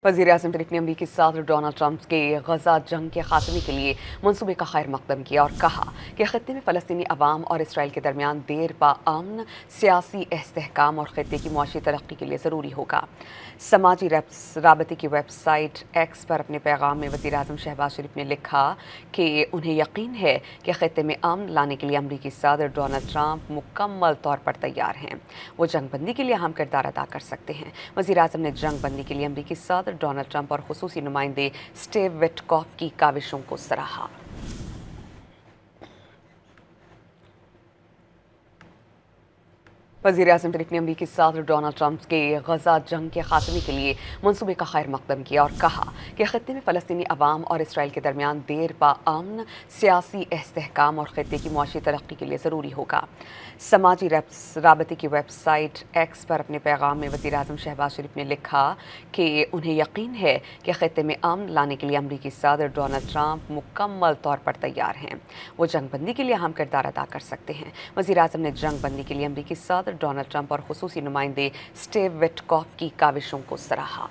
वज़ीर-ए-आज़म शरीफ ने अमरीकी सदर डोनाल्ड ट्रंप के गजा जंग के खात्मे के लिए मंसूबे का खैर मकदम किया और कहा कि खत्ते में फ़लस्तीनी अवाम और इसराइल के दरमियान देर पा अमन सियासी इस्तेहकाम और खत्ते की मुआशी तरक्की के लिए ज़रूरी होगा। समाजी राबते की वेबसाइट एक्स पर अपने पैगाम में वज़ीर-ए-आज़म शहबाज शरीफ ने लिखा कि उन्हें यकीन है कि खत्ते में अमन लाने के लिए अमरीकी सदर डोनाल्ड ट्रंप मुकम्मल तौर पर तैयार हैं। वो जंग बंदी के लिए अहम किरदार अदा कर सकते हैं। वज़ीर-ए-आज़म ने जंग बंदी के लिए अमरीकी सदर डोनाल्ड ट्रंप और खुसूसी नुमाइंदे स्टीव विटकॉफ की काविशों को सराहा। वज़ीर-ए-आज़म शरीफ ने अमरीकी सदर डोनाल्ड ट्रंप के गजा जंग के खात्मे के लिए मंसूबे का खैर मकदम किया और कहा कि खत्ते में फ़लस्तीनी अवाम और इसराइल के दरमियान देर पा अमन सियासी इस्तेहकाम और खत्ते की मुआशी तरक्की के लिए ज़रूरी होगा। समाजी राबते की वेबसाइट एक्स पर अपने पैगाम में वज़ीर-ए-आज़म शहबाज शरीफ ने लिखा कि उन्हें यकीन है कि खत्ते में अमन लाने के लिए अमरीकी सदर डोनाल्ड ट्रंप मुकम्मल तौर पर तैयार हैं। वो जंग बंदी के लिए अहम किरदार अदा कर सकते हैं। वज़ीर-ए-आज़म ने जंग बंदी के लिए अमरीकी सदर डोनाल्ड ट्रंप और खुसूसी नुमाइंदे स्टीव विटकॉफ की काविशों को सराहा।